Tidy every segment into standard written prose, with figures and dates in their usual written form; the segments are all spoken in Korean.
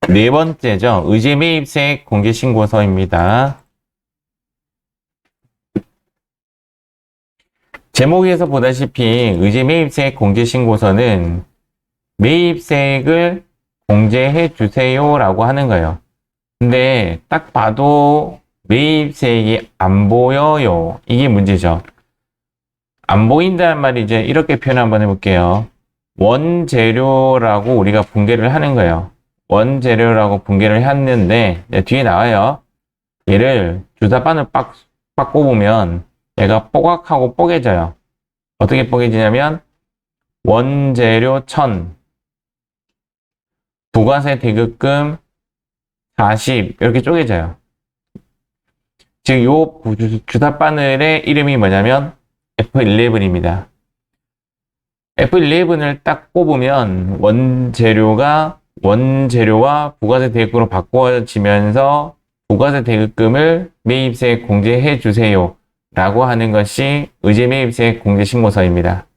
네 번째죠. 의제매입세액 공개신고서입니다. 제목에서 보다시피 의제매입세액 공개신고서는 매입세액을 공제해 주세요라고 하는 거예요. 근데 딱 봐도 매입세액이 안 보여요. 이게 문제죠. 안 보인다는 말이 이제 이렇게 표현 한번 해볼게요. 원재료라고 우리가 분개를 하는 거예요. 원재료라고 분개를 했는데 뒤에 나와요. 얘를 주사바늘 빡 꼽으면 얘가 뽀각하고 뽀개져요. 어떻게 뽀개지냐면 원재료 1000, 부가세 대급금 40 이렇게 쪼개져요. 즉 요 주사바늘의 이름이 뭐냐면 F11입니다. F11을 딱 꼽으면 원재료와 부가세 대급금으로 바꿔지면서 부가세 대급금을 매입세 공제해 주세요 라고 하는 것이 의제매입세 공제신고서입니다.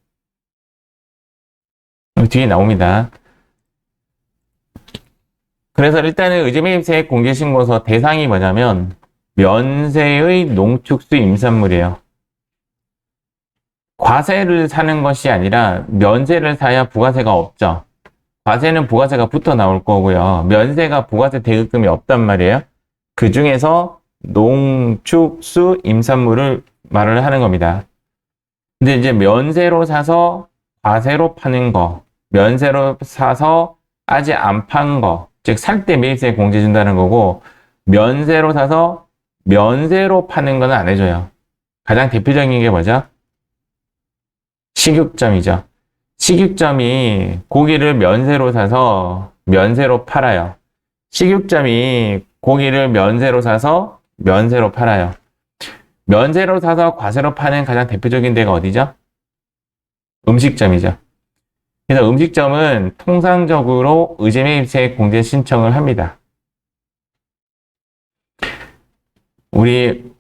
뒤에 나옵니다. 그래서 일단은 의제매입세 공제신고서 대상이 뭐냐면 면세의 농축수 임산물이에요. 과세를 사는 것이 아니라 면세를 사야 부가세가 없죠. 과세는 부가세가 붙어 나올 거고요. 면세가 부가세 대급금이 없단 말이에요. 그 중에서 농축수 임산물을 말을 하는 겁니다. 근데 이제 면세로 사서 과세로 파는 거, 면세로 사서 아직 안 판 거, 즉 살 때 매입세 공제 준다는 거고, 면세로 사서 면세로 파는 거는 안 해줘요. 가장 대표적인 게 뭐죠? 식육점이죠. 식육점이 고기를 면세로 사서 면세로 팔아요. 식육점이 고기를 면세로 사서 면세로 팔아요. 면세로 사서 과세로 파는 가장 대표적인 데가 어디죠? 음식점이죠. 그래서 음식점은 통상적으로 의제매입세 공제 신청을 합니다. 우리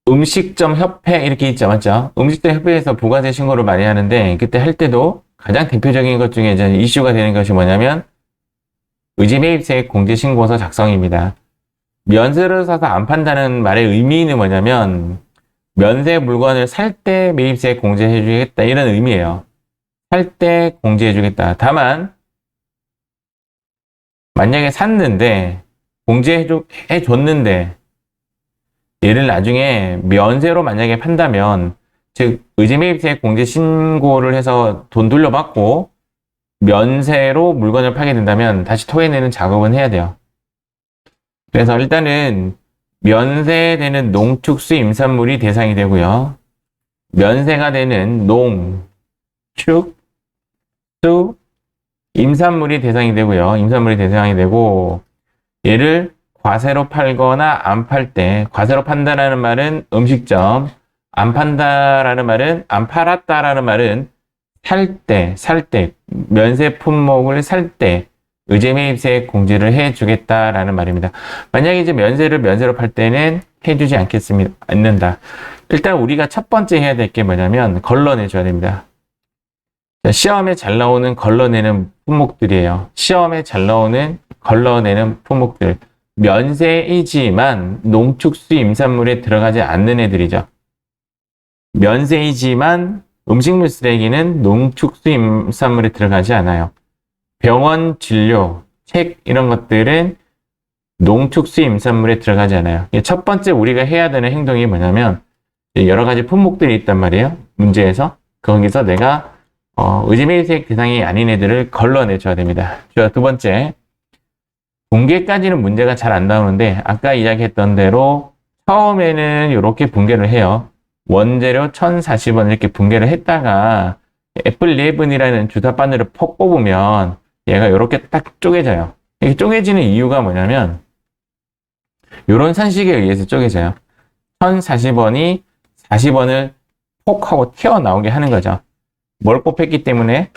음식점 협회 이렇게 있죠, 맞죠? 음식점 협회에서 부가세 신고를 많이 하는데 그때 할 때도 가장 대표적인 것 중에 이제 이슈가 되는 것이 뭐냐면 의제매입세 공제신고서 작성입니다. 면세를 사서 안 판다는 말의 의미는 뭐냐면 면세 물건을 살 때 매입세 공제해 주겠다 이런 의미예요. 살 때 공제해 주겠다. 다만 만약에 샀는데 공제해 줬는데 얘를 나중에 면세로 만약에 판다면 즉 의제매입세 공제 신고를 해서 돈 돌려받고 면세로 물건을 팔게 된다면 다시 토해내는 작업은 해야 돼요. 그래서 일단은 면세되는 농축수 임산물이 대상이 되고요. 면세가 되는 농, 축, 수, 임산물이 대상이 되고요. 임산물이 대상이 되고 얘를 과세로 팔거나 안 팔 때, 과세로 판다라는 말은 음식점, 안 판다라는 말은, 안 팔았다라는 말은 살 때, 면세 품목을 살 때 의제매입세 공제를 해주겠다라는 말입니다. 만약에 이제 면세로 팔 때는 해주지 않는다. 일단 우리가 첫 번째 해야 될 게 뭐냐면 걸러내줘야 됩니다. 시험에 잘 나오는 걸러내는 품목들이에요. 시험에 잘 나오는 걸러내는 품목들. 면세이지만 농축수 임산물에 들어가지 않는 애들이죠. 면세이지만 음식물 쓰레기는 농축수 임산물에 들어가지 않아요. 병원 진료, 책 이런 것들은 농축수 임산물에 들어가지 않아요. 첫 번째 우리가 해야 되는 행동이 뭐냐면 여러 가지 품목들이 있단 말이에요. 문제에서 거기서 내가 의제매입세 대상이 아닌 애들을 걸러내줘야 됩니다. 두 번째, 분개까지는 문제가 잘 안 나오는데 아까 이야기했던 대로 처음에는 이렇게 분개를 해요. 원재료 1040원 이렇게 분개를 했다가 F11이라는 주사바늘을 퍽 뽑으면 얘가 이렇게 딱 쪼개져요. 이렇게 쪼개지는 이유가 뭐냐면 이런 산식에 의해서 쪼개져요. 1040원이 40원을 폭 하고 튀어나오게 하는 거죠. 뭘 곱했기 때문에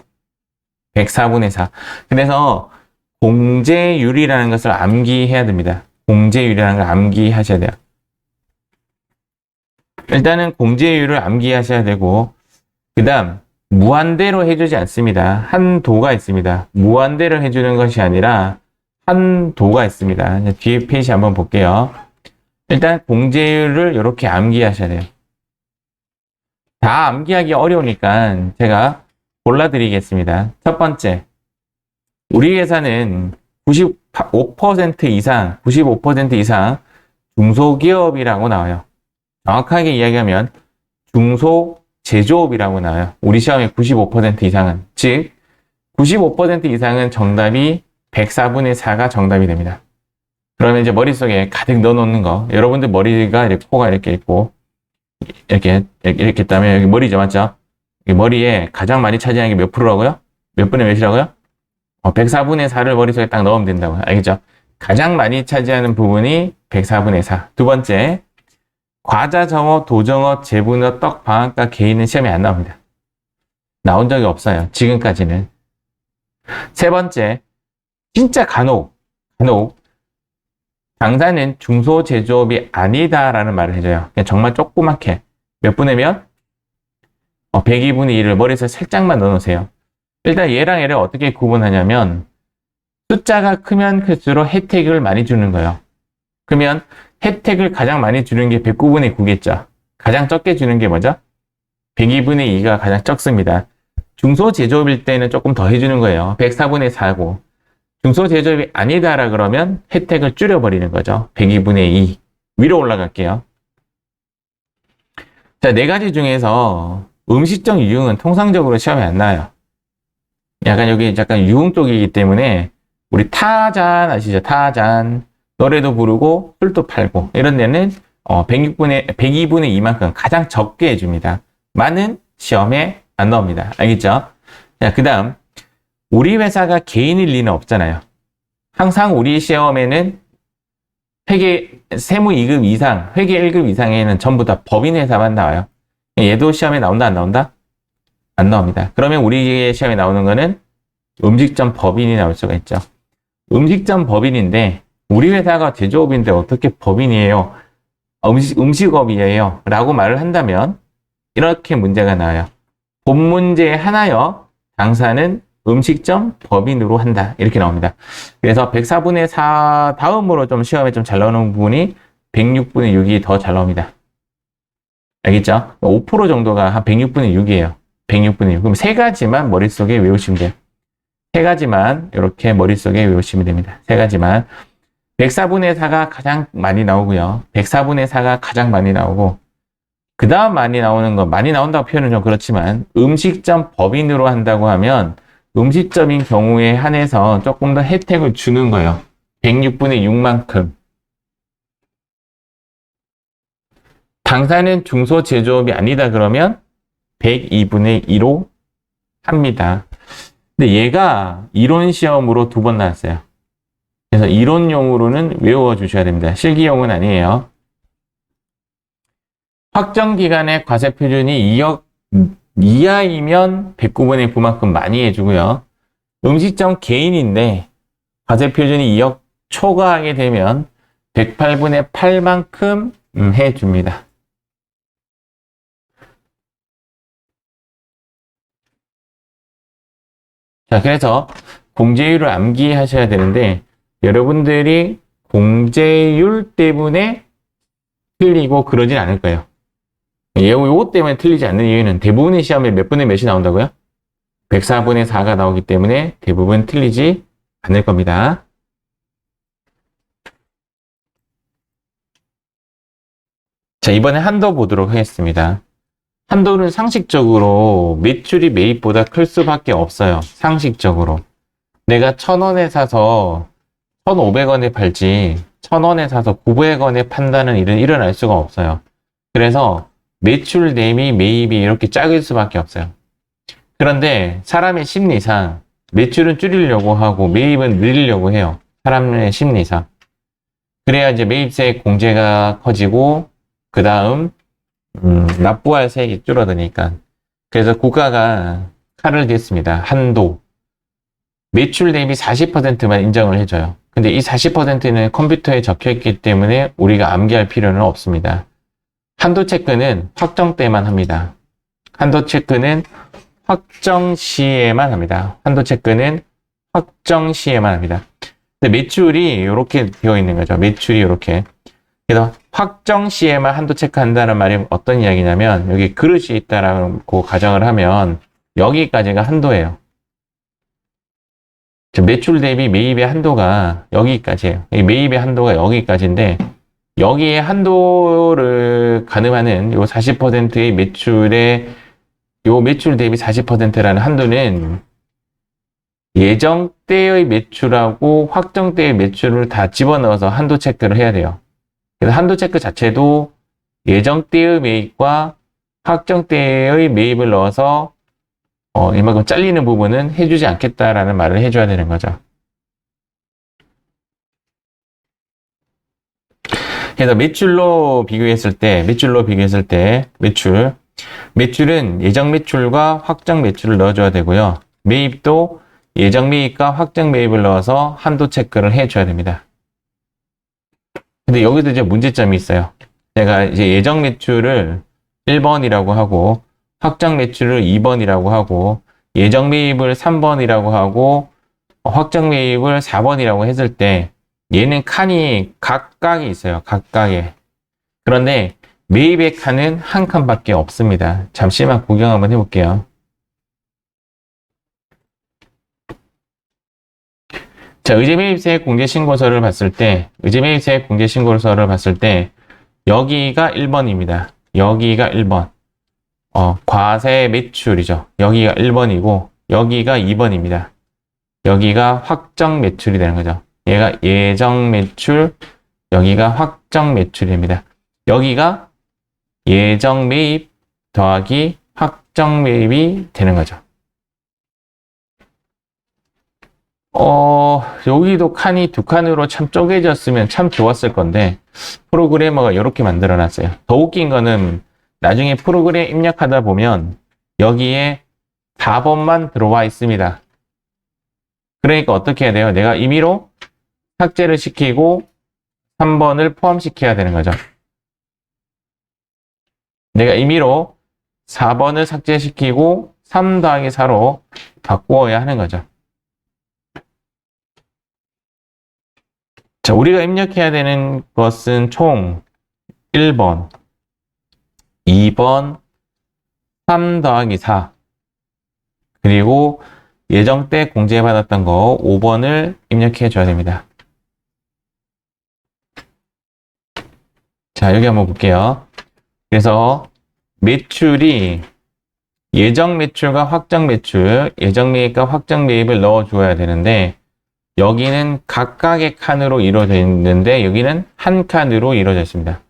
104분의 4. 그래서 공제율이라는 것을 암기해야 됩니다. 공제율이라는 걸 암기하셔야 돼요. 일단은 공제율을 암기하셔야 되고 그 다음 무한대로 해주지 않습니다. 한도가 있습니다. 무한대로 해주는 것이 아니라 한도가 있습니다. 이제 뒤에 페이지 한번 볼게요. 일단 공제율을 이렇게 암기하셔야 돼요. 다 암기하기 어려우니까 제가 골라드리겠습니다. 첫 번째, 우리 회사는 95% 이상, 95% 이상 중소기업이라고 나와요. 정확하게 이야기하면 중소제조업이라고 나와요. 우리 시험의 95% 이상은. 즉, 95% 이상은 정답이 104분의 4가 정답이 됩니다. 그러면 이제 머릿속에 가득 넣어놓는 거. 여러분들 머리가 이렇게 코가 이렇게 있고, 이렇게 있다면 여기 머리죠, 맞죠? 머리에 가장 많이 차지하는 게 몇 프로라고요? 몇 분의 몇이라고요? 104분의 4를 머릿속에 딱 넣으면 된다고요. 알겠죠? 가장 많이 차지하는 부분이 104분의 4. 두 번째, 과자, 정어, 도정어, 제분어, 떡, 방앗간, 개인은 시험에 안 나옵니다. 나온 적이 없어요. 지금까지는. 세 번째, 진짜 간혹 당사는 중소제조업이 아니다라는 말을 해줘요. 그냥 정말 조그맣게 몇 분의 몇? 102분의 1을 머릿속에 살짝만 넣어놓으세요. 일단 얘랑 얘를 어떻게 구분하냐면 숫자가 크면 클수록 혜택을 많이 주는 거예요. 그러면 혜택을 가장 많이 주는 게 109분의 9겠죠. 가장 적게 주는 게 뭐죠? 102분의 2가 가장 적습니다. 중소제조업일 때는 조금 더 해주는 거예요. 104분의 4고 중소제조업이 아니다라 그러면 혜택을 줄여버리는 거죠. 102분의 2 위로 올라갈게요. 자, 네 가지 중에서 음식적 유흥은 통상적으로 시험에 안 나와요. 약간 여기 약간 유흥 쪽이기 때문에 우리 타잔 아시죠? 타잔 노래도 부르고 술도 팔고 이런 데는 102분의 2만큼 가장 적게 해줍니다. 많은 시험에 안 나옵니다. 알겠죠? 자, 그 다음 우리 회사가 개인일 리는 없잖아요. 항상 우리 시험에는 세무 2급 이상, 회계 1급 이상에는 전부 다 법인 회사만 나와요. 얘도 시험에 나온다, 안 나온다? 안 나옵니다. 그러면 우리의 시험에 나오는 거는 음식점 법인이 나올 수가 있죠. 음식점 법인인데 우리 회사가 제조업인데 어떻게 법인이에요? 음식업이에요. 라고 말을 한다면 이렇게 문제가 나와요. 본 문제 하나여 당사는 음식점 법인으로 한다. 이렇게 나옵니다. 그래서 104분의 4 다음으로 좀 시험에 좀 잘 나오는 부분이 106분의 6이 더 잘 나옵니다. 알겠죠? 5% 정도가 한 106분의 6이에요. 106분의 6. 그럼 세 가지만 머릿속에 외우시면 돼요. 세 가지만 이렇게 머릿속에 외우시면 됩니다. 세 가지만. 104분의 4가 가장 많이 나오고요. 104분의 4가 가장 많이 나오고 그 다음 많이 나오는 거, 많이 나온다고 표현은 좀 그렇지만 음식점 법인으로 한다고 하면 음식점인 경우에 한해서 조금 더 혜택을 주는 거예요. 106분의 6만큼. 당사는 중소제조업이 아니다 그러면 102분의 2로 합니다. 근데 얘가 이론 시험으로 2번 나왔어요. 그래서 이론용으로는 외워주셔야 됩니다. 실기용은 아니에요. 확정 기간의 과세 표준이 2억 이하이면 109분의 9만큼 많이 해주고요. 음식점 개인인데 과세 표준이 2억 초과하게 되면 108분의 8만큼 해줍니다. 자, 그래서 공제율을 암기하셔야 되는데 여러분들이 공제율 때문에 틀리고 그러진 않을 거예요. 요거 때문에 틀리지 않는 이유는 대부분의 시험에 몇 분의 몇이 나온다고요? 104분의 4가 나오기 때문에 대부분 틀리지 않을 겁니다. 자, 이번에 한도 보도록 하겠습니다. 한도는 상식적으로 매출이 매입보다 클 수밖에 없어요. 상식적으로. 내가 1,000원에 사서 1,500원에 팔지 1,000원에 사서 900원에 판다는 일은 일어날 수가 없어요. 그래서 매출 대비 매입이 이렇게 작을 수밖에 없어요. 그런데 사람의 심리상 매출은 줄이려고 하고 매입은 늘리려고 해요. 사람의 심리상. 그래야 이제 매입세 공제가 커지고 그 다음 납부할 세액이 줄어드니까. 그래서 국가가 칼을 댔습니다. 한도. 매출 대비 40%만 인정을 해줘요. 근데 이 40%는 컴퓨터에 적혀있기 때문에 우리가 암기할 필요는 없습니다. 한도 체크는 확정 때만 합니다. 한도 체크는 확정 시에만 합니다. 한도 체크는 확정 시에만 합니다. 근데 매출이 이렇게 되어 있는 거죠. 매출이 이렇게. 그래서 확정 시에만 한도 체크한다는 말이 어떤 이야기냐면 여기 그릇이 있다라고 가정을 하면 여기까지가 한도예요. 매출 대비 매입의 한도가 여기까지예요. 매입의 한도가 여기까지인데 여기에 한도를 가늠하는 요 40%의 매출의 요 매출 대비 40%라는 한도는 예정 때의 매출하고 확정 때의 매출을 다 집어넣어서 한도 체크를 해야 돼요. 그래서 한도 체크 자체도 예정 때의 매입과 확정 때의 매입을 넣어서 이만큼 잘리는 부분은 해주지 않겠다라는 말을 해줘야 되는 거죠. 그래서 매출로 비교했을 때 매출은 예정 매출과 확정 매출을 넣어줘야 되고요. 매입도 예정 매입과 확정 매입을 넣어서 한도 체크를 해줘야 됩니다. 근데 여기도 이제 문제점이 있어요. 제가 이제 예정 매출을 1번이라고 하고 확정 매출을 2번이라고 하고 예정 매입을 3번이라고 하고 확정 매입을 4번이라고 했을 때 얘는 칸이 각각이 있어요. 각각에. 그런데 매입의 칸은 한 칸밖에 없습니다. 잠시만 구경 한번 해볼게요. 자, 의제매입세 공제신고서를 봤을 때 여기가 1번입니다. 여기가 1번. 과세 매출이죠. 여기가 1번이고 여기가 2번입니다. 여기가 확정 매출이 되는 거죠. 얘가 예정 매출, 여기가 확정 매출입니다. 여기가 예정 매입 더하기 확정 매입이 되는 거죠. 여기도 칸이 두 칸으로 참 쪼개졌으면 참 좋았을 건데 프로그래머가 이렇게 만들어 놨어요. 더 웃긴 거는 나중에 프로그램 입력하다 보면 여기에 4번만 들어와 있습니다. 그러니까 어떻게 해야 돼요? 내가 임의로 삭제를 시키고 3번을 포함시켜야 되는 거죠. 내가 임의로 4번을 삭제시키고 3 더하기 4로 바꾸어야 하는 거죠. 자, 우리가 입력해야 되는 것은 총 1번, 2번, 3 더하기 4, 그리고 예정 때 공제받았던 거 5번을 입력해 줘야 됩니다. 자, 여기 한번 볼게요. 그래서 매출이 예정 매출과 확정 매출, 예정 매입과 확정 매입을 넣어 줘야 되는데 여기는 각각의 칸으로 이루어져 있는데 여기는 한 칸으로 이루어져 있습니다.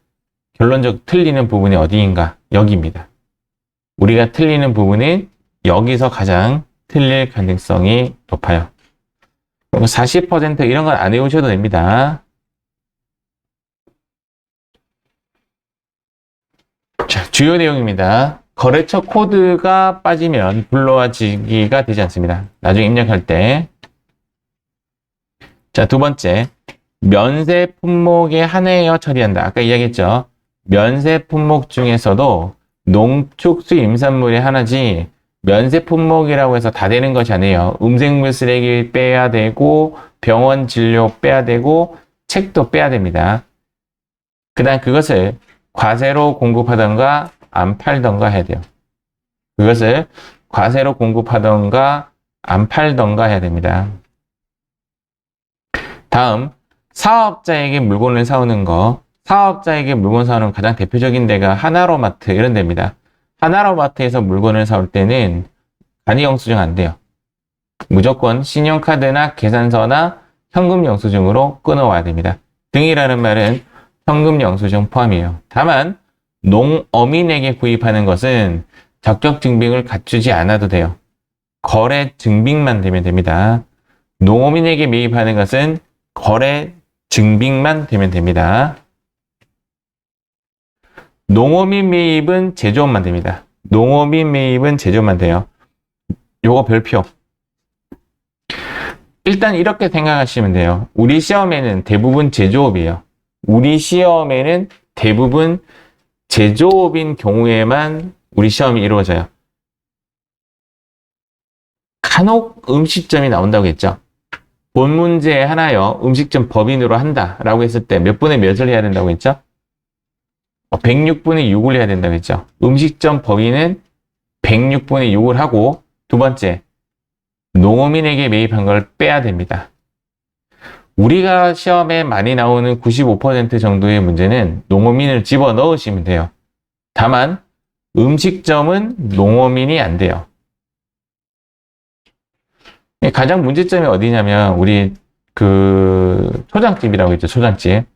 결론적으로 틀리는 부분이 어디인가? 여기입니다. 우리가 틀리는 부분은 여기서 가장 틀릴 가능성이 높아요. 40% 이런 건 안 외우셔도 됩니다. 자, 주요 내용입니다. 거래처 코드가 빠지면 불러와지기가 되지 않습니다. 나중에 입력할 때. 자, 두 번째, 면세 품목에 한해여 처리한다. 아까 이야기했죠. 면세 품목 중에서도 농축수 임산물이 하나지 면세 품목이라고 해서 다 되는 것이 아니에요. 음식물 쓰레기 빼야 되고 병원 진료 빼야 되고 책도 빼야 됩니다. 그 다음 그것을 과세로 공급하던가 안 팔던가 해야 돼요. 그것을 과세로 공급하던가 안 팔던가 해야 됩니다. 다음, 사업자에게 물건을 사오는 거. 사업자에게 물건 사오는 가장 대표적인 데가 하나로마트 이런 데입니다. 하나로마트에서 물건을 사올 때는 간이 영수증 안 돼요. 무조건 신용카드나 계산서나 현금 영수증으로 끊어와야 됩니다. 등이라는 말은 현금 영수증 포함이에요. 다만 농어민에게 구입하는 것은 적격 증빙을 갖추지 않아도 돼요. 거래 증빙만 되면 됩니다. 농어민에게 매입하는 것은 거래 증빙만 되면 됩니다. 농어민 매입은 제조업만 됩니다. 농어민 매입은 제조업만 돼요. 요거 별표. 일단 이렇게 생각하시면 돼요. 우리 시험에는 대부분 제조업이에요. 우리 시험에는 대부분 제조업인 경우에만 우리 시험이 이루어져요. 간혹 음식점이 나온다고 했죠. 본 문제 하나요. 음식점 법인으로 한다라고 했을 때 몇 분의 몇을 해야 된다고 했죠? 106분의 6을 해야 된다고 했죠. 음식점 법인은 106분의 6을 하고 두 번째, 농어민에게 매입한 걸 빼야 됩니다. 우리가 시험에 많이 나오는 95% 정도의 문제는 농어민을 집어넣으시면 돼요. 다만 음식점은 농어민이 안 돼요. 가장 문제점이 어디냐면 우리 그 초장집이라고 있죠. 초장집.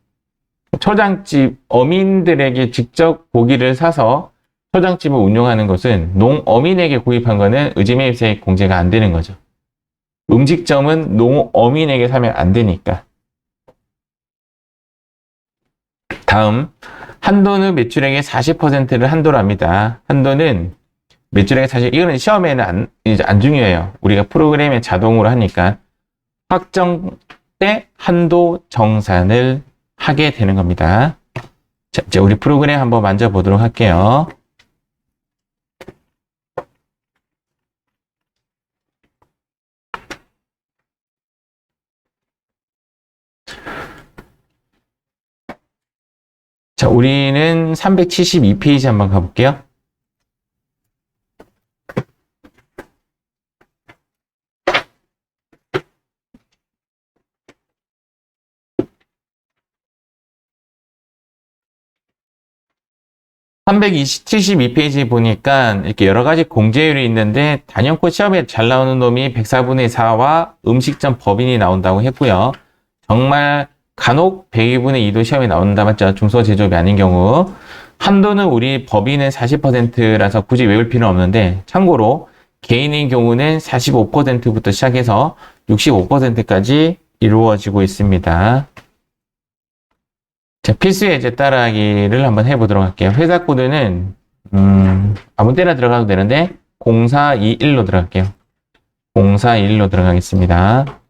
초장집 어민들에게 직접 고기를 사서 초장집을 운영하는 것은 농어민에게 구입한 거는 의지매입세액 공제가 안 되는 거죠. 음식점은 농어민에게 사면 안 되니까. 다음, 한도는 매출액의 40%를 한도로 합니다. 한도는 매출액의 40, 이거는 시험에는 이제 안 중요해요. 우리가 프로그램에 자동으로 하니까 확정 때 한도 정산을 하게 되는 겁니다. 자, 이제 우리 프로그램 한번 만져보도록 할게요. 자, 우리는 372페이지 한번 가볼게요. (372페이지) 보니까 이렇게 여러 가지 공제율이 있는데 단연코 시험에 잘 나오는 놈이 104분의 4와 음식점 법인이 나온다고 했고요. 정말 간혹 102분의 2도 시험에 나온다 맞죠? 중소제조업이 아닌 경우. 한도는 우리 법인은 40%라서 굳이 외울 필요는 없는데 참고로 개인인 경우는 45%부터 시작해서 65%까지 이루어지고 있습니다. 자, 필수 예제 따라하기를 한번 해보도록 할게요. 회사 코드는 아무 때나 들어가도 되는데 0421로 들어갈게요. 0421로 들어가겠습니다.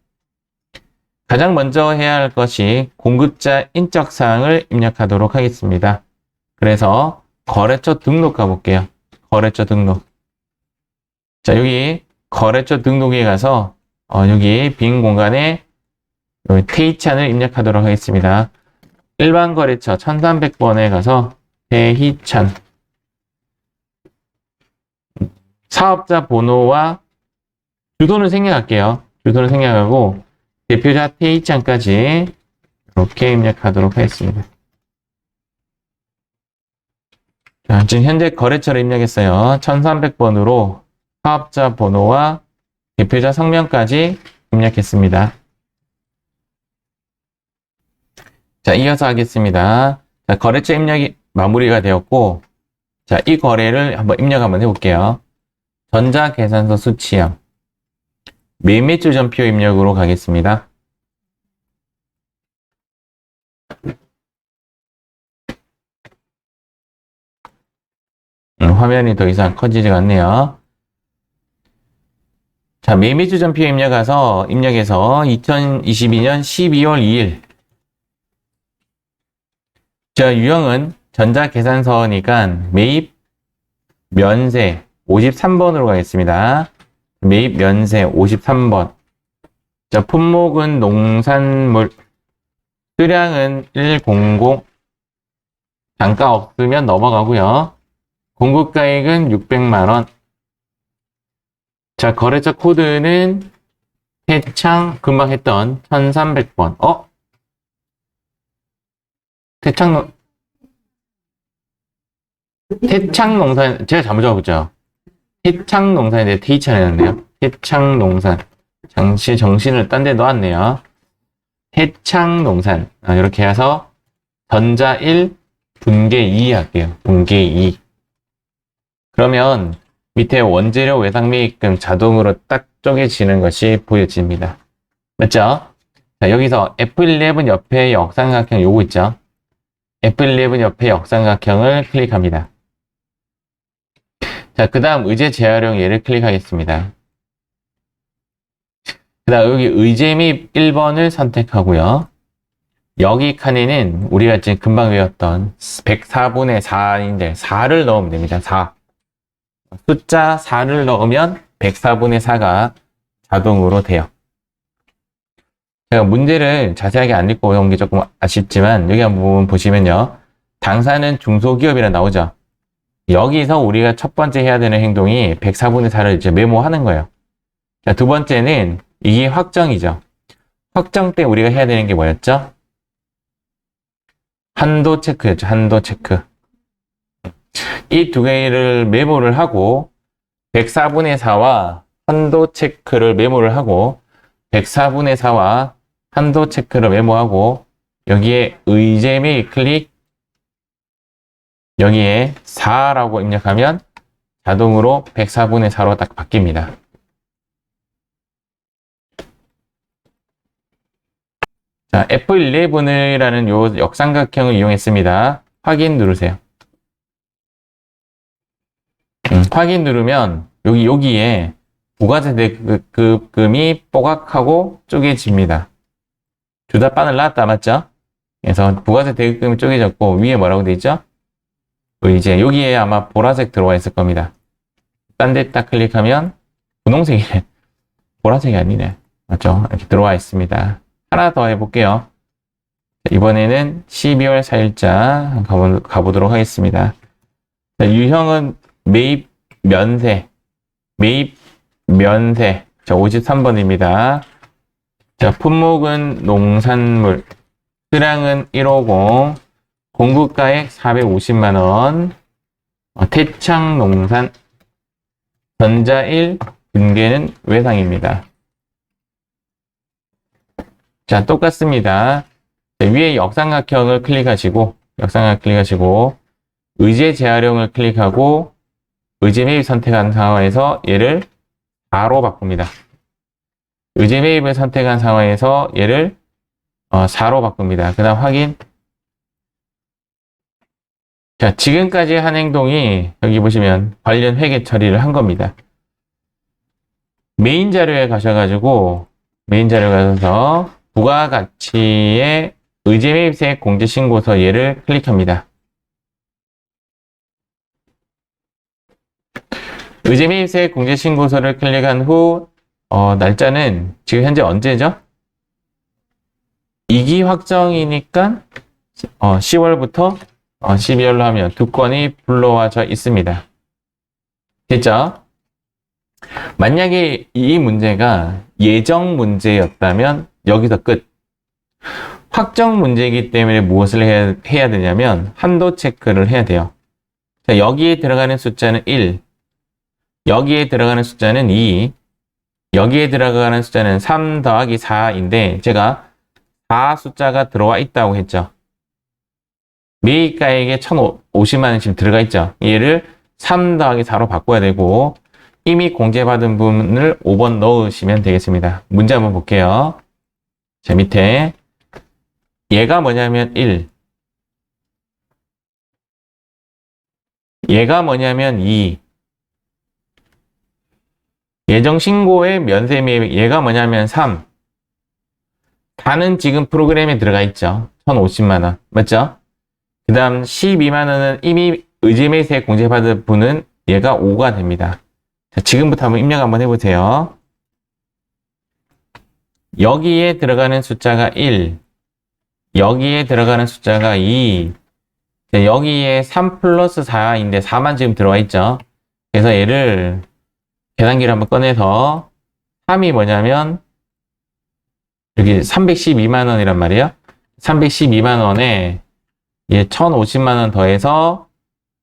가장 먼저 해야 할 것이 공급자 인적사항을 입력하도록 하겠습니다. 그래서 거래처 등록 가볼게요. 거래처 등록. 자, 여기 거래처 등록에 가서 여기 빈 공간에 여기 태희찬을 입력하도록 하겠습니다. 일반 거래처 1300번에 가서 태희찬. 사업자 번호와 주소는 생략할게요. 주소는 생략하고 대표자 태희찬까지 이렇게 입력하도록 하겠습니다. 자, 지금 현재 거래처를 입력했어요. 1300번으로 사업자 번호와 대표자 성명까지 입력했습니다. 자, 이어서 하겠습니다. 자, 거래처 입력이 마무리가 되었고, 자, 이 거래를 입력 한번 해볼게요. 전자계산서 수취형. 매매주 전표 입력으로 가겠습니다. 화면이 더 이상 커지지가 않네요. 자, 매매주 전표 입력해서 2022년 12월 2일. 자, 유형은 전자계산서니까 매입 면세 53번으로 가겠습니다. 매입 면세 53번. 자, 품목은 농산물. 수량은 100. 단가 없으면 넘어가고요. 공급가액은 600만원. 자, 거래처 코드는 태창, 금방 했던 1300번. 태창농산, 제가 잘못 적었죠? 태창농산인데 태희찬 해놨네요. 태창농산. 정신을 딴 데 놓았네요. 태창농산. 이렇게 해서 전자 1, 분계 2 할게요. 분계 2. 그러면 밑에 원재료 외상매입금 자동으로 딱 쪼개지는 것이 보여집니다. 맞죠? 자, 여기서 F11 옆에 역삼각형 요거 있죠? F11 옆에 역삼각형을 클릭합니다. 자, 그 다음 의제 재활용 예를 클릭하겠습니다. 그 다음 여기 의제 및 1번을 선택하고요. 여기 칸에는 우리가 지금 금방 외웠던 104분의 4인데 4를 넣으면 됩니다. 4. 숫자 4를 넣으면 104분의 4가 자동으로 돼요. 제가 문제를 자세하게 안 읽고 온 게 조금 아쉽지만 여기 한번 보시면요. 당사는 중소기업이라 나오죠. 여기서 우리가 첫 번째 해야 되는 행동이 104분의 4를 이제 메모하는 거예요. 자, 두 번째는 이게 확정이죠. 확정 때 우리가 해야 되는 게 뭐였죠? 한도 체크였죠. 한도 체크. 이 두 개를 메모를 하고 104분의 4와 한도 체크를 메모를 하고 104분의 4와 한도 체크를 메모하고 여기에 의제 매입 클릭 여기에 4라고 입력하면 자동으로 104분의 4로 딱 바뀝니다. 자, F11이라는 요 역삼각형을 이용했습니다. 확인 누르세요. 확인 누르면 여기에 부가세 대금이 뽀각하고 쪼개집니다. 둘 다 바늘 나왔다 맞죠? 그래서 부가세 대금이 쪼개졌고 위에 뭐라고 돼 있죠? 이제 여기에 아마 보라색 들어와 있을 겁니다. 딴 데 딱 클릭하면 분홍색이네. 보라색이 아니네. 맞죠? 이렇게 들어와 있습니다. 하나 더 해볼게요. 이번에는 12월 4일자 가보도록 하겠습니다. 자, 유형은 매입 면세. 매입 면세. 자, 53번입니다. 자, 품목은 농산물. 수량은 150. 공급가액 450만원. 태창 농산. 전자 1. 근계는 외상입니다. 자, 똑같습니다. 자, 위에 역삼각형을 클릭하시고, 의제 재활용을 클릭하고, 의제 매입 선택한 상황에서 얘를 4로 바꿉니다. 의제 매입을 선택한 상황에서 얘를 4로 바꿉니다. 그 다음 확인. 자, 지금까지 한 행동이 여기 보시면 관련 회계 처리를 한 겁니다. 메인 자료에 가셔가지고, 부가가치의 의제 매입세 공제 신고서 얘를 클릭합니다. 의제 매입세 공제 신고서를 클릭한 후 날짜는 지금 현재 언제죠? 2기 확정이니까 10월부터 12월로 하면 두 건이 불러와져 있습니다. 됐죠? 만약에 이 문제가 예정 문제였다면 여기서 끝. 확정 문제이기 때문에 무엇을 해야 되냐면 한도 체크를 해야 돼요. 자, 여기에 들어가는 숫자는 1, 여기에 들어가는 숫자는 2, 여기에 들어가는 숫자는 3 더하기 4인데 제가 4 숫자가 들어와 있다고 했죠. 매입가액에 1,050만원 지금 들어가 있죠. 얘를 3 더하기 4로 바꿔야 되고 이미 공제받은 부분을 5번 넣으시면 되겠습니다. 문제 한번 볼게요. 자, 밑에 얘가 뭐냐면 1, 얘가 뭐냐면 2, 예정 신고의 면세 매입 얘가 뭐냐면 3, 다는 지금 프로그램에 들어가 있죠. 1,050만원 맞죠? 그 다음 12만원은 이미 의제 매입세 공제받은 분은 얘가 5가 됩니다. 자, 지금부터 한번 입력 한번 해보세요. 여기에 들어가는 숫자가 1, 여기에 들어가는 숫자가 2, 여기에 3 플러스 4인데 4만 지금 들어와 있죠. 그래서 얘를 계산기를 한번 꺼내서 3이 뭐냐면 여기 312만원이란 말이에요. 312만원에 얘 1,050만원 더해서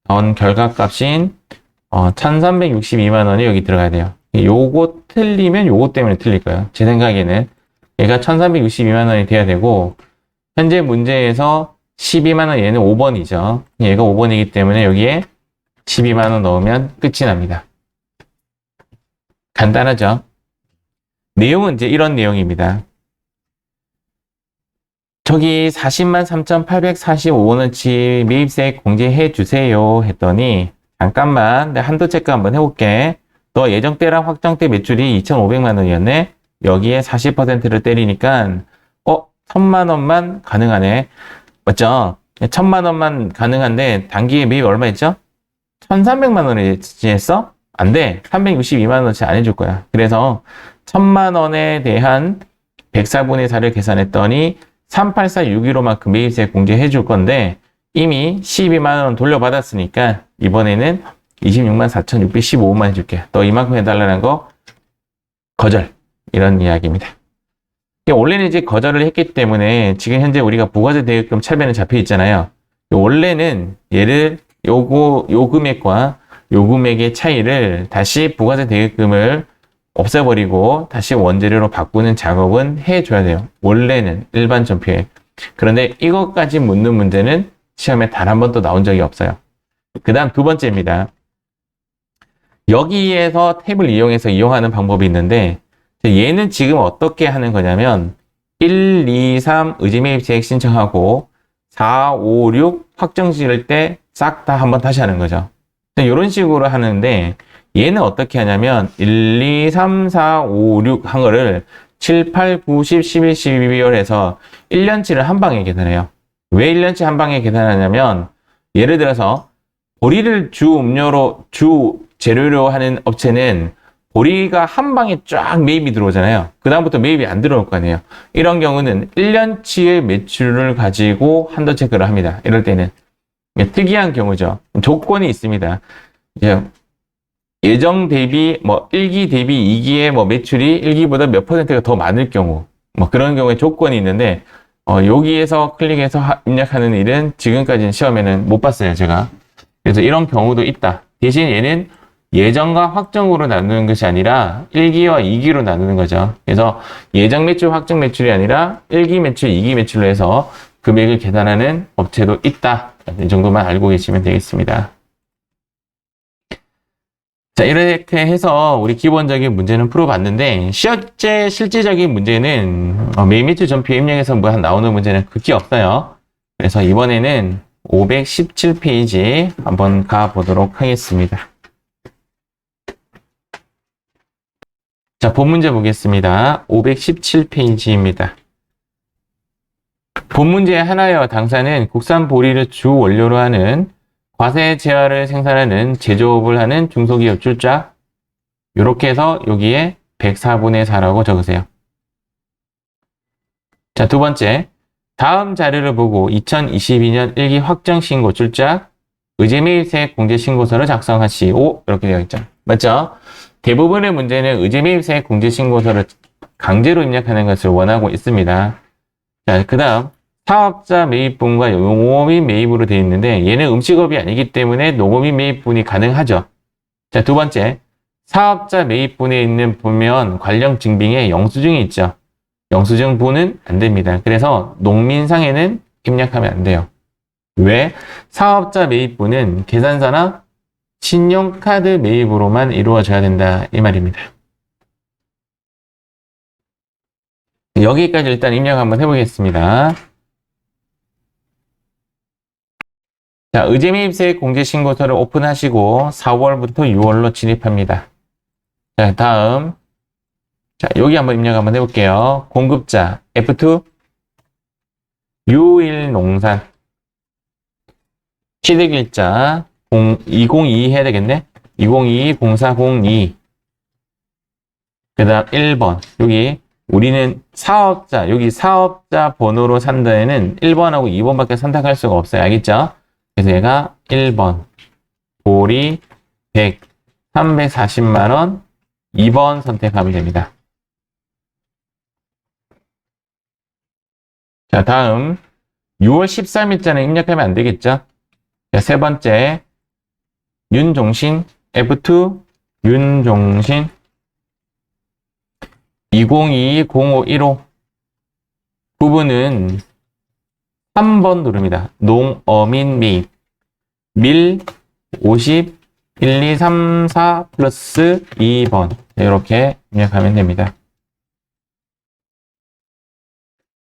나온 결과값인 1,362만원이 여기 들어가야 돼요. 요거 틀리면 요거 때문에 틀릴 거예요. 제 생각에는 얘가 1,362만원이 돼야 되고 현재 문제에서 12만원 얘는 5번이죠. 얘가 5번이기 때문에 여기에 12만원 넣으면 끝이 납니다. 간단하죠? 내용은 이제 이런 내용입니다. 저기 40만 3,845원어치 매입세 공제해 주세요 했더니 잠깐만 내가 한도 체크 한번 해볼게. 너 예정때랑 확정때 매출이 2,500만 원이었네. 여기에 40%를 때리니까 1,000만 원만 가능하네. 맞죠? 1,000만 원만 가능한데 단기에 매입 얼마 했죠? 1,300만 원을 했어? 안 돼. 362만 원어치 안 해줄 거야. 그래서 1,000만 원에 대한 104분의 4를 계산했더니 384,615만큼 매입세 공제해 줄 건데 이미 12만 원 돌려받았으니까 이번에는 264,615만 해줄게. 너 이만큼 해달라는 거 거절. 이런 이야기입니다. 원래는 이제 거절을 했기 때문에 지금 현재 우리가 부가세 대입금 차변에 잡혀 있잖아요. 원래는 얘를 요 금액과 요 금액의 차이를 다시 부가세 대입금을 없애버리고 다시 원재료로 바꾸는 작업은 해줘야 돼요. 원래는 일반 전표에. 그런데 이것까지 묻는 문제는 시험에 단 한 번도 나온 적이 없어요. 그 다음 두 번째입니다. 여기에서 탭을 이용해서 이용하는 방법이 있는데 얘는 지금 어떻게 하는 거냐면 1, 2, 3 의지매입세액 신청하고 4, 5, 6 확정 지을 때 싹 다 한번 다시 하는 거죠. 이런 식으로 하는데 얘는 어떻게 하냐면 1, 2, 3, 4, 5, 6 한 거를 7, 8, 9, 10, 11, 12월 해서 1년치를 한 방에 계산해요. 왜 1년치 한 방에 계산하냐면 예를 들어서 보리를 주 음료로 주 재료로 하는 업체는 보리가 한 방에 쫙 매입이 들어오잖아요. 그 다음부터 매입이 안 들어올 거 아니에요. 이런 경우는 1년치의 매출을 가지고 한도 체크를 합니다. 이럴 때는 특이한 경우죠. 조건이 있습니다. 예정 대비 1기 대비 2기의 매출이 1기보다 몇 퍼센트가 더 많을 경우 그런 경우에 조건이 있는데 여기에서 클릭해서 입력하는 일은 지금까지는 시험에는 못 봤어요, 제가. 그래서 이런 경우도 있다. 대신 얘는 예정과 확정으로 나누는 것이 아니라 1기와 2기로 나누는 거죠. 그래서 예정 매출, 확정 매출이 아니라 1기 매출, 2기 매출로 해서 금액을 계산하는 업체도 있다. 이 정도만 알고 계시면 되겠습니다. 자, 이렇게 해서 우리 기본적인 문제는 풀어봤는데 실제적인 문제는 매입 매출 전표 입력에서 나오는 문제는 극히 없어요. 그래서 이번에는 517페이지 한번 가보도록 하겠습니다. 자, 본 문제 보겠습니다. 517페이지입니다. 본 문제 하나여 당사는 국산 보리를 주 원료로 하는 과세 재화를 생산하는 제조업을 하는 중소기업 출자 이렇게 해서 여기에 104분의 4라고 적으세요. 자, 두 번째 다음 자료를 보고 2022년 1기 확정 신고 출자 의제매입세액 공제 신고서를 작성하시오 이렇게 되어 있죠. 맞죠? 대부분의 문제는 의제매입세액 공제 신고서를 강제로 입력하는 것을 원하고 있습니다. 자, 그 다음 사업자 매입분과 농업인 매입으로 되어 있는데 얘는 음식업이 아니기 때문에 농업인 매입분이 가능하죠. 자, 두 번째 사업자 매입분에 있는 보면 관련 증빙에 영수증이 있죠. 영수증분은 안 됩니다. 그래서 농민상에는 입력하면 안 돼요. 왜? 사업자 매입분은 계산서나 신용카드 매입으로만 이루어져야 된다 이 말입니다. 여기까지 일단 입력 한번 해보겠습니다. 자, 의제매입세액 공제신고서를 오픈하시고 4월부터 6월로 진입합니다. 자, 다음 자, 여기 한번 입력 한번 해볼게요. 공급자 F2 유일농산 취득일자 2022 해야 되겠네. 2022-0402 그 다음 1번 여기 우리는 사업자 여기 사업자 번호로 산다 에는 1번하고 2번밖에 선택할 수가 없어요. 알겠죠? 그래서 얘가 1번 보리 100 340만원 2번 선택하면 됩니다. 자, 다음 6월 13일자는 입력하면 안 되겠죠? 자, 세 번째 윤종신 F2 윤종신 2022-0515 부분은 3번 누릅니다. 농어민 매입 밀 50 1, 2, 3, 4 플러스 2번 이렇게 입력하면 됩니다.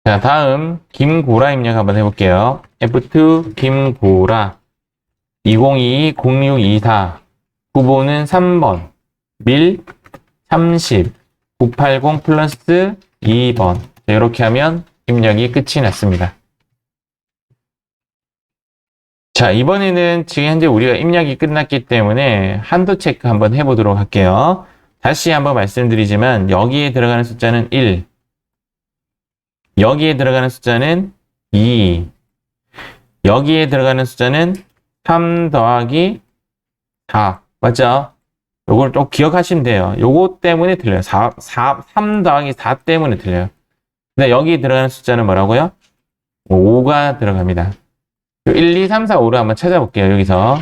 자, 다음 김고라 입력 한번 해볼게요. F2 김고라 2022-0624 후보는 3번 밀 30 980 플러스 2번 이렇게 하면 입력이 끝이 났습니다. 자, 이번에는 지금 현재 우리가 입력이 끝났기 때문에 한도 체크 한번 해보도록 할게요. 다시 한번 말씀드리지만 여기에 들어가는 숫자는 1, 여기에 들어가는 숫자는 2. 여기에 들어가는 숫자는 3 더하기 4. 맞죠? 요걸 또 기억하시면 돼요. 요거 때문에 틀려요. 3 더하기 4 때문에 틀려요. 근데 여기 들어가는 숫자는 뭐라고요? 5가 들어갑니다. 1, 2, 3, 4, 5를 한번 찾아볼게요. 여기서.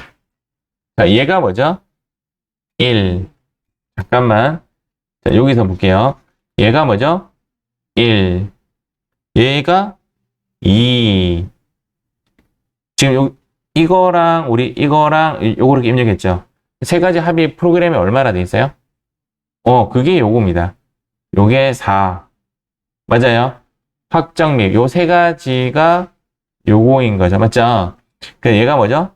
자, 얘가 뭐죠? 1. 잠깐만. 자, 여기서 볼게요. 얘가 뭐죠? 1. 얘가 2. 지금 이거랑 우리 이거랑 요거 이렇게 입력했죠? 세 가지 합이 프로그램에 얼마나 돼 있어요? 그게 요겁니다. 요게 4. 맞아요? 확정 및 요 세 가지가 요거인 거죠. 맞죠? 그래서 얘가 뭐죠?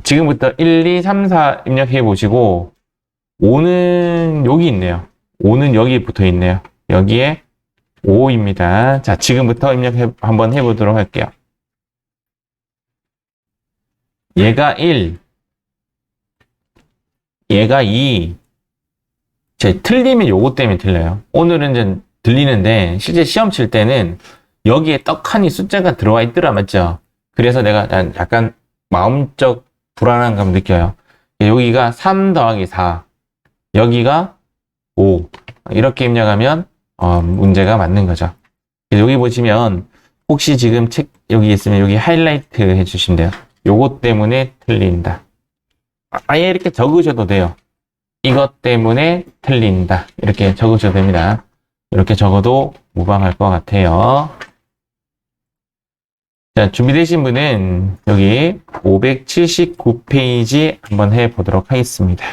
지금부터 1, 2, 3, 4 입력해 보시고 5는 여기 있네요. 5는 여기 붙어 있네요. 여기에 5입니다. 자, 지금부터 한번 해보도록 할게요. 얘가 1, 얘가 2. 틀리면 요거 때문에 틀려요. 오늘은 이제 들리는데 실제 시험 칠 때는 여기에 떡하니 숫자가 들어와 있더라. 맞죠? 그래서 내가 약간 마음적 불안함감 느껴요. 여기가 3 더하기 4, 여기가 5. 이렇게 입력하면 문제가 맞는 거죠. 여기 보시면 혹시 지금 책 여기 있으면 여기 하이라이트 해주시면 돼요. 요것 때문에 틀린다. 아예 이렇게 적으셔도 돼요. 이것 때문에 틀린다. 이렇게 적으셔도 됩니다. 이렇게 적어도 무방할 것 같아요. 자, 준비되신 분은 여기 579페이지 한번 해보도록 하겠습니다.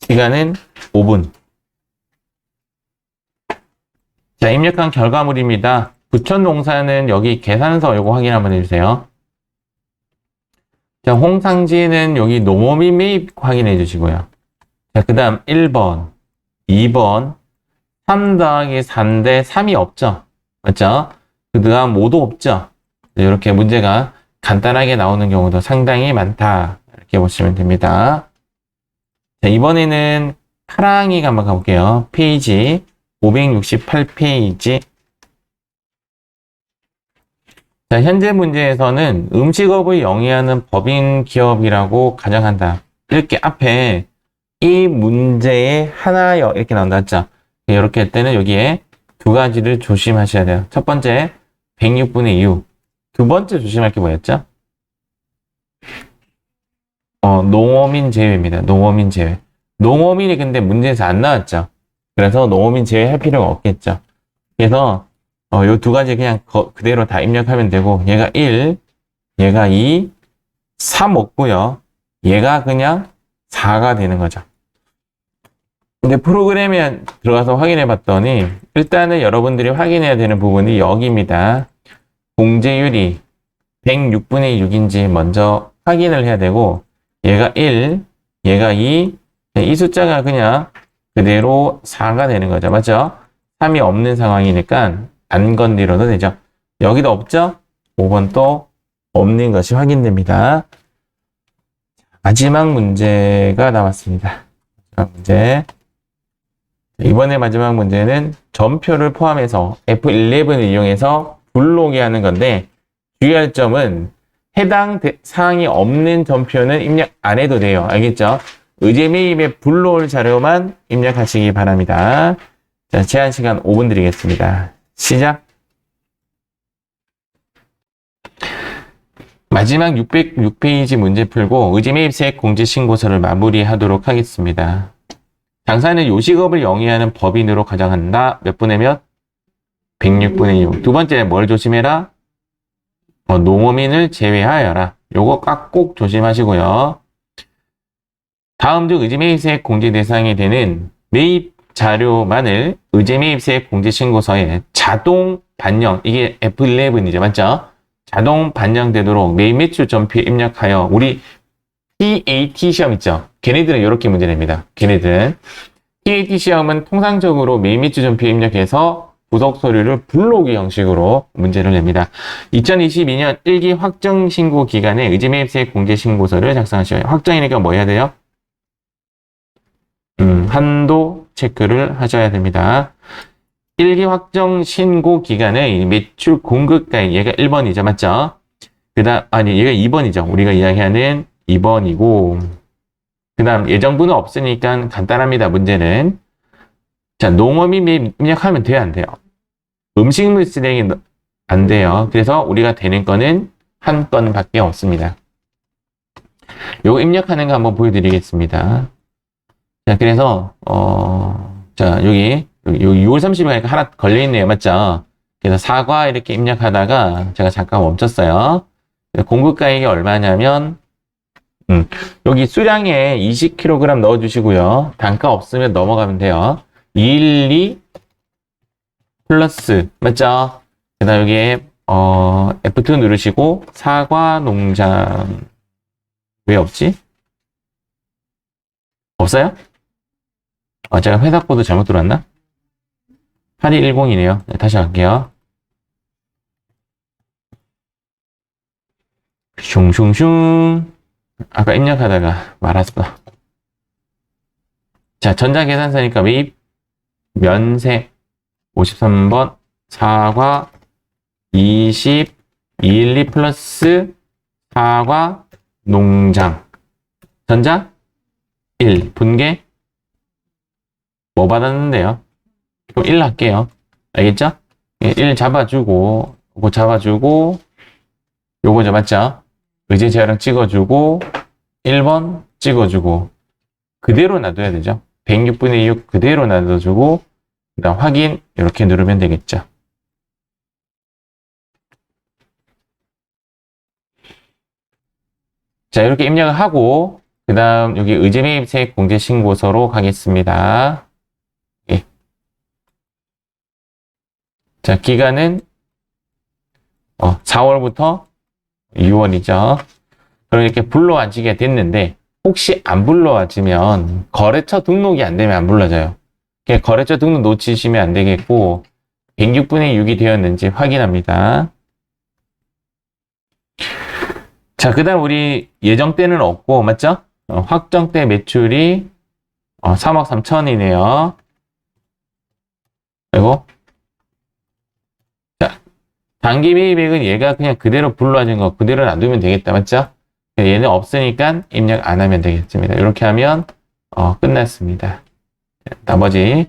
시간은 5분. 자, 입력한 결과물입니다. 부천 농사는 여기 계산서 요거 확인 한번 해주세요. 자, 홍상지는 여기 농어민 매입 확인해 주시고요. 자, 그 다음 1번, 2번, 3 더하기 4인데 3이 없죠? 맞죠? 그 다음 5도 없죠? 이렇게 문제가 간단하게 나오는 경우도 상당히 많다. 이렇게 보시면 됩니다. 자, 이번에는 파랑이가 한번 가볼게요. 페이지 568페이지. 자, 현재 문제에서는 음식업을 영위하는 법인 기업이라고 가정한다. 이렇게 앞에 이 문제에 하나여 이렇게 나온다 했죠. 이렇게 할 때는 여기에 두 가지를 조심하셔야 돼요. 첫 번째 106분의 6. 두 번째 조심할 게 뭐였죠? 농어민 제외입니다. 농어민 제외. 농어민이 근데 문제에서 안 나왔죠. 그래서 농어민 제외할 필요가 없겠죠. 그래서 요 두 가지 그냥 그대로 다 입력하면 되고, 얘가 1, 얘가 2, 3 없고요. 얘가 그냥 4가 되는 거죠. 근데 프로그램에 들어가서 확인해 봤더니 일단은 여러분들이 확인해야 되는 부분이 여기입니다. 공제율이 106분의 6인지 먼저 확인을 해야 되고, 얘가 1, 얘가 2, 이 숫자가 그냥 그대로 4가 되는 거죠. 맞죠? 3이 없는 상황이니까 안 건드려도 되죠. 여기도 없죠? 5번 또 없는 것이 확인됩니다. 마지막 문제가 나왔습니다. 마지막 문제. 이번에 마지막 문제는 점표를 포함해서 F11을 이용해서 불러오게 하는 건데, 주의할 점은 해당 사항이 없는 점표는 입력 안 해도 돼요. 알겠죠? 의제 매입에 불러올 자료만 입력하시기 바랍니다. 자, 제한 시간 5분 드리겠습니다. 시작! 마지막 606페이지 문제 풀고 의제 매입세액 공제 신고서를 마무리하도록 하겠습니다. 장사는 요식업을 영위하는 법인으로 가정한다. 몇 분의 몇? 106분의 6. 두 번째, 뭘 조심해라? 농어민을 제외하여라. 요거 꼭 조심하시고요. 다음 중 의제 매입세액 공제 대상이 되는 매입 자료만을 의제 매입세액 공제 신고서에 자동 반영, 이게 F11이죠. 맞죠? 자동 반영되도록 매입 매출 점표에 입력하여, 우리 PAT 시험 있죠? 걔네들은 이렇게 문제 냅니다. 걔네들은 PAT 시험은 통상적으로 매입 매출 점표에 입력해서 부속 서류를 불러오기 형식으로 문제를 냅니다. 2022년 1기 확정 신고 기간에 의제 매입세액 공제 신고서를 작성하셔야 해요. 확정이니까 뭐 해야 돼요? 한도 체크를 하셔야 됩니다. 일기 확정 신고 기간의 매출 공급가액, 얘가 1번이죠. 맞죠? 아니, 얘가 2번이죠. 우리가 이야기하는 2번이고, 그 다음 예정분은 없으니까 간단합니다. 문제는. 자, 농업이 입력하면 돼요, 안 돼요? 음식물 쓰레기 안 돼요. 그래서 우리가 되는 거는 한 건밖에 없습니다. 요거 입력하는 거 한번 보여드리겠습니다. 자, 그래서 자, 여기 6월 30일에 하나 걸려있네요. 맞죠? 그래서 사과 이렇게 입력하다가 제가 잠깐 멈췄어요. 공급가액이 얼마냐면 여기 수량에 20kg 넣어주시고요. 단가 없으면 넘어가면 돼요. 212 플러스 맞죠? 그 다음 여기에 F2 누르시고 사과 농장 왜 없지? 없어요? 제가 회사 코드 잘못 들어왔나? 8210이네요. 네, 다시 갈게요. 슝슝슝. 아까 입력하다가 말았어. 자, 전자계산서니까 매입, 면세, 53번, 사과, 20, 212 플러스 사과, 농장. 전자, 1, 분계, 뭐 받았는데요? 그럼 1 할게요. 알겠죠? 1 잡아주고, 요거 잡아주고, 요거죠, 맞죠? 의제 재활용 찍어주고, 1번 찍어주고, 그대로 놔둬야 되죠. 106분의 6 그대로 놔둬주고, 그 다음 확인, 이렇게 누르면 되겠죠. 자, 이렇게 입력을 하고, 그 다음 여기 의제매입세액 공제신고서로 가겠습니다. 예. 자, 기간은 4월부터 6월이죠. 그럼 이렇게 불러와지게 됐는데 혹시 안 불러와지면 거래처 등록이 안 되면 안 불러져요. 거래처 등록 놓치시면 안 되겠고 106분의 6이 되었는지 확인합니다. 자, 그 다음 우리 예정때는 없고 맞죠? 확정때 매출이 3억 3천이네요. 그리고 자, 단기 매입액은 얘가 그냥 그대로 불러진 거 그대로 놔두면 되겠다. 맞죠? 얘는 없으니까 입력 안 하면 되겠습니다. 이렇게 하면 끝났습니다. 나머지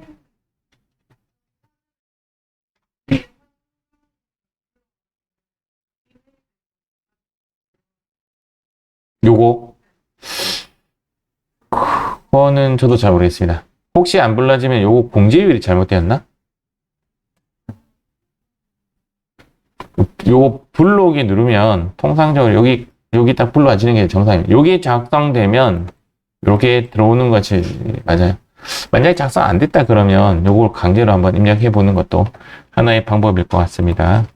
요거 그거는 저도 잘 모르겠습니다. 혹시 안 불러지면 요거 공제율이 잘못되었나? 요거 불러오기 누르면 통상적으로 여기 딱 불러와지는 게 정상입니다. 여기 작성되면 이렇게 들어오는 것이 맞아요. 만약에 작성 안 됐다 그러면 요걸 강제로 한번 입력해 보는 것도 하나의 방법일 것 같습니다.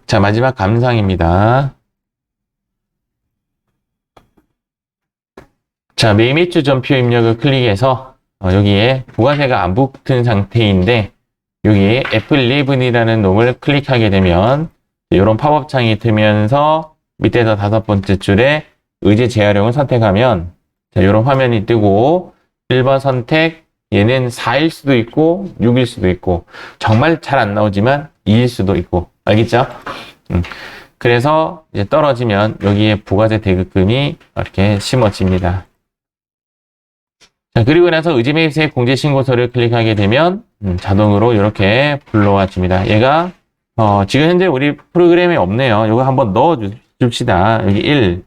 자, 마지막 감상입니다. 자, 매매주 전표 입력을 클릭해서 여기에 부가세가 안 붙은 상태인데 여기에 F11이라는 놈을 클릭하게 되면 이런 팝업 창이 뜨면서 밑에서 5번째 줄에 의제 재활용을 선택하면 자, 이런 화면이 뜨고 1번 선택 얘는 4일 수도 있고 6일 수도 있고 정말 잘 안 나오지만 2일 수도 있고 알겠죠? 그래서 이제 떨어지면 여기에 부가세 대급금이 이렇게 심어집니다. 자, 그리고 나서 의제매입세액 공제신고서를 클릭하게 되면 자동으로 이렇게 불러와 줍니다. 얘가 지금 현재 우리 프로그램에 없네요. 이거 한번 넣어 줍시다. 여기 1,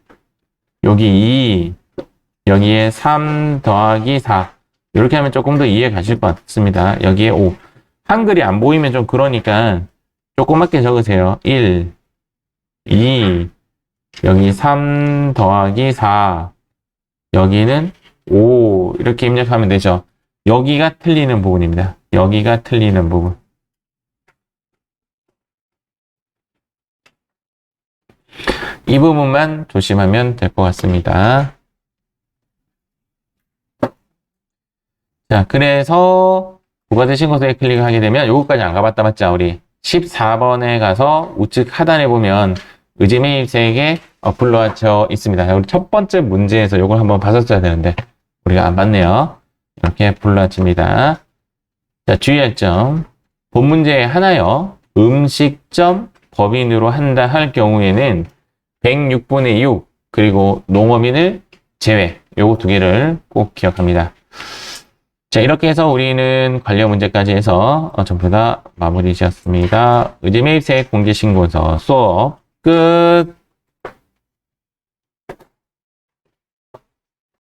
여기 2, 여기에 3 더하기 4 이렇게 하면 조금 더 이해 가실 것 같습니다. 여기에 5 한글이 안 보이면 좀 그러니까 조그맣게 적으세요. 1, 2, 여기 3 더하기 4 여기는 5 이렇게 입력하면 되죠. 여기가 틀리는 부분입니다. 여기가 틀리는 부분. 이 부분만 조심하면 될 것 같습니다. 자, 그래서 부가세 신고서에 클릭하게 되면 요거까지 안 가봤다 맞죠? 우리 14번에 가서 우측 하단에 보면 의제매입세액에 불러져 있습니다. 우리 첫 번째 문제에서 요걸 한번 봤었어야 되는데 우리가 안 봤네요. 이렇게 불러집니다. 자, 주의할 점. 본 문제 하나요. 음식점 법인으로 한다 할 경우에는 106분의 6, 그리고 농업인을 제외. 요거 두 개를 꼭 기억합니다. 자, 이렇게 해서 우리는 관련 문제까지 해서 전부 다 마무리 지었습니다. 의제매입세 공제신고서 수업 끝.